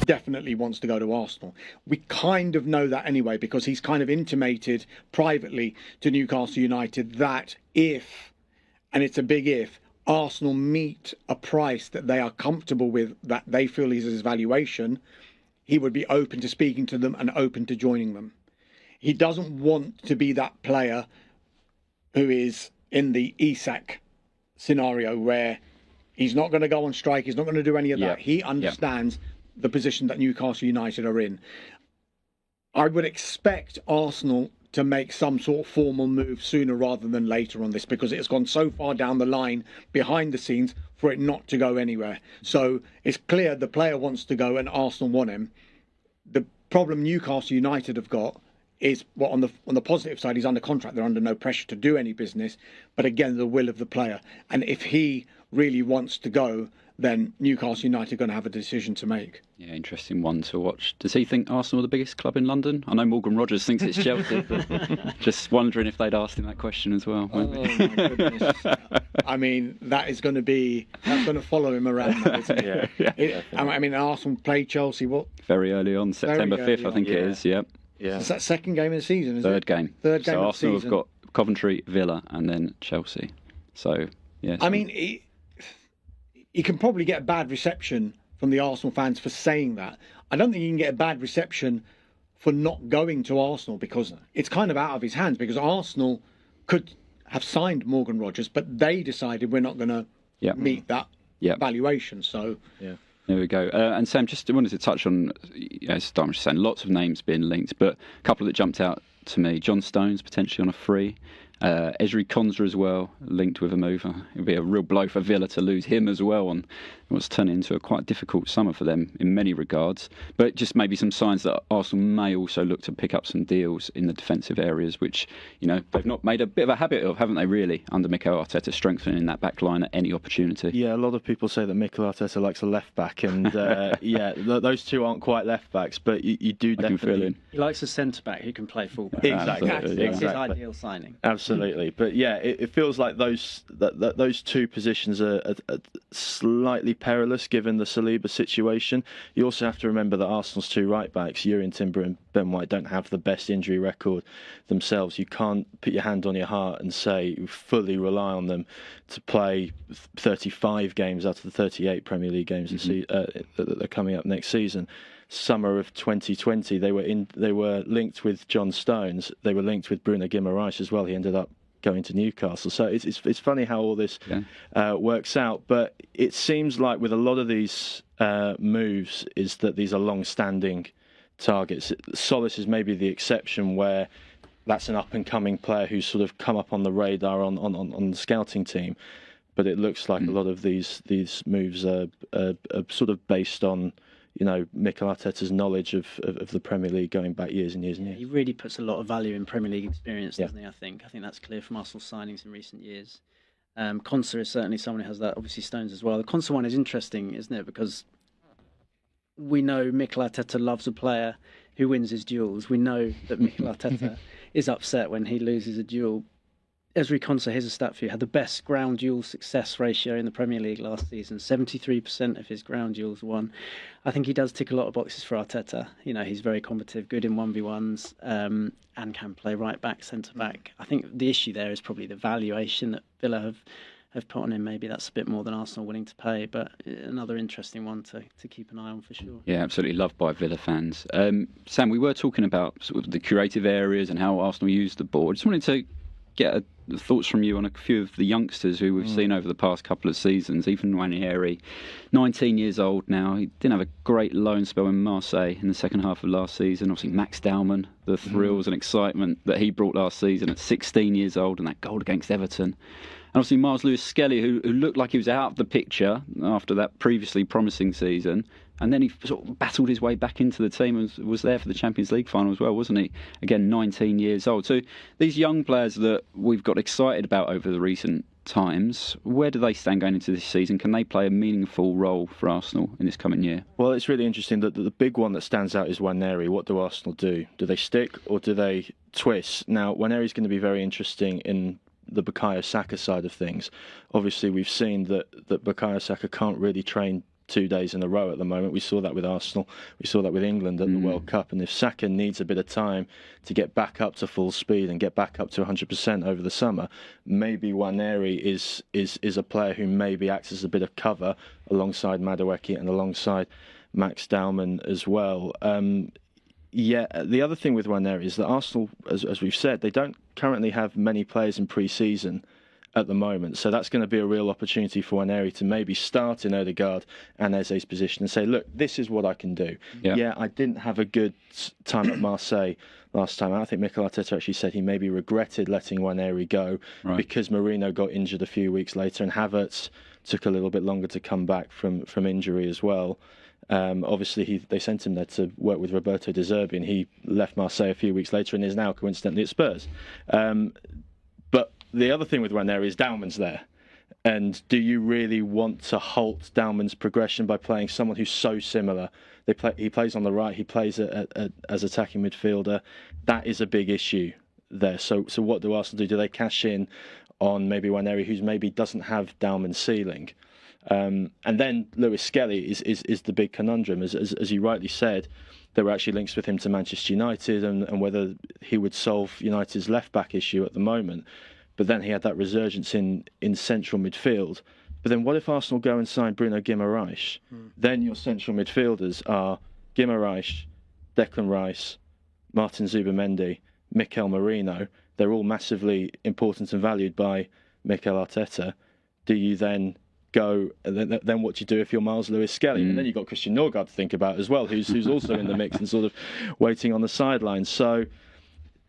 definitely wants to go to Arsenal. We kind of know that anyway, because he's kind of intimated privately to Newcastle United that if, and it's a big if, Arsenal meet a price that they are comfortable with, that they feel is his valuation, he would be open to speaking to them and open to joining them. He doesn't want to be that player who is in the Isak scenario where he's not going to go on strike, he's not going to do any of that. He understands the position that Newcastle United are in. I would expect Arsenal to make some sort of formal move sooner rather than later on this, because it's gone so far down the line behind the scenes for it not to go anywhere. So it's clear the player wants to go and Arsenal want him. The problem Newcastle United have got is, well, on the positive side, he's under contract. They're under no pressure to do any business. But again, the will of the player. And if he really wants to go, then Newcastle United are going to have a decision to make. Yeah, interesting one to watch. Does he think Arsenal are the biggest club in London? I know Morgan Rogers thinks it's Chelsea, but just wondering if they'd asked him that question as well. Oh, my goodness. I mean, that's going to follow him around now, isn't it? I mean, Arsenal played Chelsea, what? Very early on, September 5th, I think it is, yeah. Is that second game of the season, is Third game. Third game so of Arsenal the season. have got Coventry, Villa, and then Chelsea. So, yeah. I mean, he can probably get a bad reception from the Arsenal fans for saying that. I don't think he can get a bad reception for not going to Arsenal, because it's kind of out of his hands, because Arsenal could have signed Morgan Rogers, but they decided we're not going to meet that valuation. So, there we go. And Sam, just wanted to touch on, as Dharmesh was saying, lots of names being linked, but a couple that jumped out to me. John Stones potentially on a free. Ezri Konsa as well, linked with a move. It would be a real blow for Villa to lose him as well on what's turning into a quite difficult summer for them in many regards. But just maybe some signs that Arsenal may also look to pick up some deals in the defensive areas, which, they've not made a bit of a habit of, haven't they, really, under Mikel Arteta, strengthening that back line at any opportunity. Yeah, a lot of people say that Mikel Arteta likes a left back, and those two aren't quite left backs, but you do definitely. He likes a centre back who can play fullback. Exactly. It's his ideal signing. Absolutely, but it feels like those two positions are slightly perilous given the Saliba situation. You also have to remember that Arsenal's two right backs, Jurrien Timber and Ben White, don't have the best injury record themselves. You can't put your hand on your heart and say you fully rely on them to play 35 games out of the 38 Premier League games that are coming up next season. Summer of 2020, they were linked with John Stones. They were linked with Bruno Guimaraes as well. He ended up going to Newcastle. So it's funny how all this works out. But it seems like with a lot of these moves is that these are long-standing targets. Solis is maybe the exception, where that's an up-and-coming player who's sort of come up on the radar on the scouting team. But it looks like a lot of these moves are sort of based on Mikel Arteta's knowledge of the Premier League going back years and years and years. He really puts a lot of value in Premier League experience, doesn't he? I think that's clear from Arsenal signings in recent years. Konsa is certainly someone who has that. Obviously, Stones as well. The Konsa one is interesting, isn't it? Because we know Mikel Arteta loves a player who wins his duels. We know that Mikel Arteta is upset when he loses a duel. Ezri Konsa, here's a stat for you, had the best ground duel success ratio in the Premier League last season. 73% of his ground duels won. I think he does tick a lot of boxes for Arteta. He's very combative, good in 1v1s, and can play right back, centre back. I think the issue there is probably the valuation that Villa have put on him. Maybe that's a bit more than Arsenal willing to pay, but another interesting one to keep an eye on for sure. Yeah, absolutely loved by Villa fans. Sam, we were talking about sort of the curative areas and how Arsenal use the ball. Just wanted to get thoughts from you on a few of the youngsters who we've seen over the past couple of seasons. Even Ranieri, 19 years old now. He didn't have a great loan spell in Marseille in the second half of last season. Obviously, Max Dowman, the thrills and excitement that he brought last season at 16 years old, and that goal against Everton. And obviously, Miles Lewis-Skelly, who looked like he was out of the picture after that previously promising season. And then he sort of battled his way back into the team and was there for the Champions League final as well, wasn't he? Again, 19 years old. So these young players that we've got excited about over the recent times, where do they stand going into this season? Can they play a meaningful role for Arsenal in this coming year? Well, it's really interesting that the big one that stands out is Nwaneri. What do Arsenal do? Do they stick or do they twist? Now, Nwaneri's going to be very interesting in the Bukayo Saka side of things. Obviously, we've seen that Bukayo Saka can't really train 2 days in a row at the moment. We saw that with Arsenal. We saw that with England at the World Cup. And if Saka needs a bit of time to get back up to full speed and get back up to 100% over the summer, maybe Nwaneri is a player who maybe acts as a bit of cover alongside Madueke and alongside Max Dowman as well. The other thing with Nwaneri is that Arsenal, as we've said, they don't currently have many players in pre-season at the moment. So that's going to be a real opportunity for Nwaneri to maybe start in Odegaard and Eze's position and say, look, this is what I can do. Yeah, I didn't have a good time at Marseille last time. I think Mikel Arteta actually said he maybe regretted letting Nwaneri go because Marino got injured a few weeks later and Havertz took a little bit longer to come back from injury as well. Obviously, they sent him there to work with Roberto De Zerbi, and he left Marseille a few weeks later and is now coincidentally at Spurs. But the other thing with Nwaneri is Dowman's there. And do you really want to halt Dowman's progression by playing someone who's so similar? He plays on the right, he plays as attacking midfielder. That is a big issue there. So what do Arsenal do? Do they cash in on maybe Nwaneri, who's maybe doesn't have Dowman's ceiling? And then Lewis Skelly is the big conundrum. As you rightly said, there were actually links with him to Manchester United and whether he would solve United's left-back issue at the moment. But then he had that resurgence in central midfield. But then what if Arsenal go and sign Bruno Guimaraes? Then your central midfielders are Guimaraes, Declan Rice, Martin Zubimendi, Mikel Merino. They're all massively important and valued by Mikel Arteta. Do you then go, then what do you do if you're Miles Lewis-Skelly? And then you've got Christian Norgard to think about as well, who's also in the mix and sort of waiting on the sidelines. So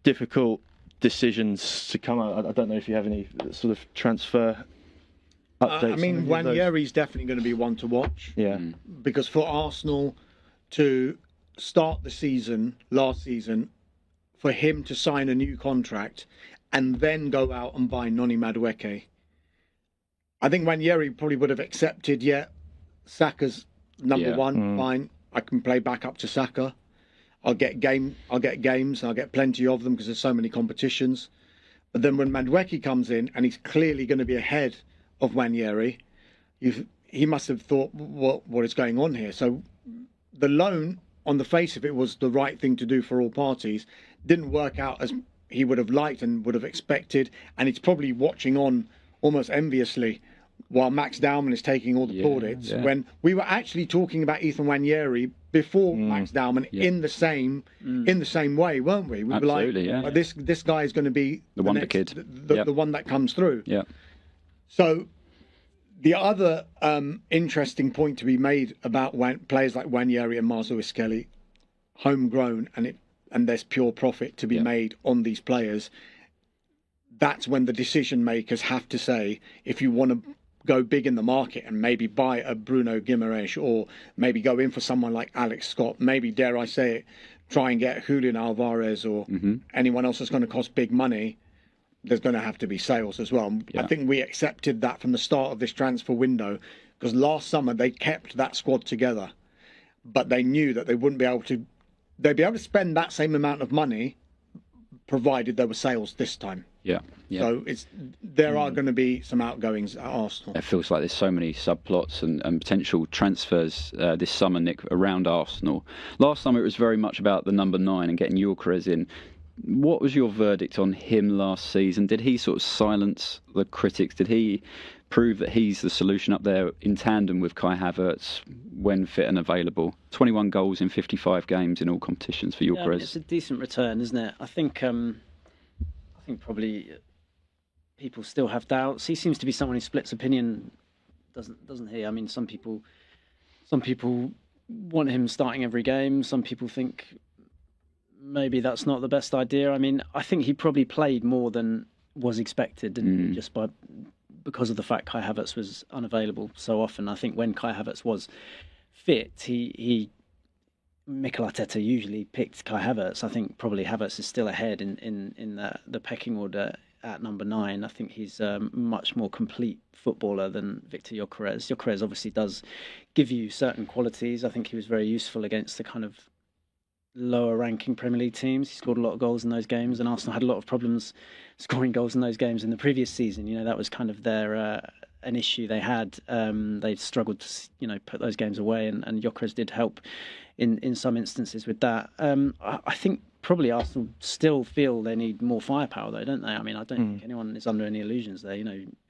difficult decisions to come out. I don't know if you have any sort of transfer updates. I mean, Nwaneri's definitely going to be one to watch. Yeah. Because for Arsenal to start the season, last season, for him to sign a new contract and then go out and buy Noni Madueke, I think Nwaneri probably would have accepted, Saka's number one, fine. I can play back up to Saka. I'll get games. I'll get plenty of them because there's so many competitions. But then when Madueke comes in and he's clearly going to be ahead of Nwaneri, he must have thought, what is going on here? So the loan, on the face of it, was the right thing to do for all parties. Didn't work out as he would have liked and would have expected. And he's probably watching on almost enviously while Max Dowman is taking all the plaudits, when we were actually talking about Ethan Nwaneri before Max Dowman in the same way, weren't we? We Absolutely, were like, this guy is going to be the wonder kid, the one that comes through. Yeah. So the other interesting point to be made about players like Nwaneri and Miles Lewis-Skelly, homegrown, and there's pure profit to be made on these players. That's when the decision makers have to say, if you want to go big in the market and maybe buy a Bruno Guimaraes or maybe go in for someone like Alex Scott, maybe, dare I say it, try and get Julian Alvarez or anyone else that's going to cost big money, there's going to have to be sales as well. I think we accepted that from the start of this transfer window because last summer they kept that squad together, but they knew that they wouldn't be able to, they'd be able to spend that same amount of money provided there were sales this time. Yeah. So there are going to be some outgoings at Arsenal. It feels like there's so many subplots and potential transfers this summer, Nick, around Arsenal. Last summer it was very much about the number 9 and getting Gyökeres in. What was your verdict on him last season? Did he sort of silence the critics? Did he prove that he's the solution up there in tandem with Kai Havertz when fit and available? 21 goals in 55 games in all competitions for Gyökeres. I mean, it's a decent return, isn't it? I think probably people still have doubts. He seems to be someone who splits opinion, doesn't he? I mean, some people want him starting every game. Some people think maybe that's not the best idea. I mean, I think he probably played more than was expected, didn't he? Just because of the fact Kai Havertz was unavailable so often. I think when Kai Havertz was fit, Mikel Arteta usually picked Kai Havertz. I think probably Havertz is still ahead in the pecking order at number 9. I think he's a much more complete footballer than Victor Gyökeres. Gyökeres obviously does give you certain qualities. I think he was very useful against the kind of lower ranking Premier League teams. He scored a lot of goals in those games, and Arsenal had a lot of problems scoring goals in those games in the previous season. You know, that was kind of their an issue they had. They struggled to put those games away, and Gyökeres did help in some instances with that. I think probably Arsenal still feel they need more firepower, though, don't they? I mean, I don't think anyone is under any illusions there.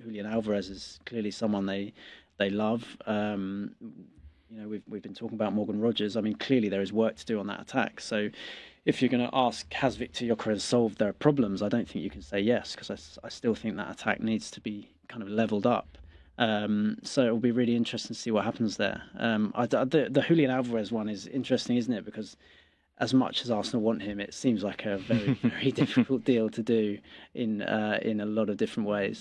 Julian Alvarez is clearly someone they love. We've been talking about Morgan Rogers. I mean, clearly there is work to do on that attack. So if you're going to ask, has Victor Gyökeres solved their problems? I don't think you can say yes, because I still think that attack needs to be kind of levelled up. So it will be really interesting to see what happens there. The Julian Alvarez one is interesting, isn't it? Because as much as Arsenal want him, it seems like a very, very difficult deal to do in a lot of different ways.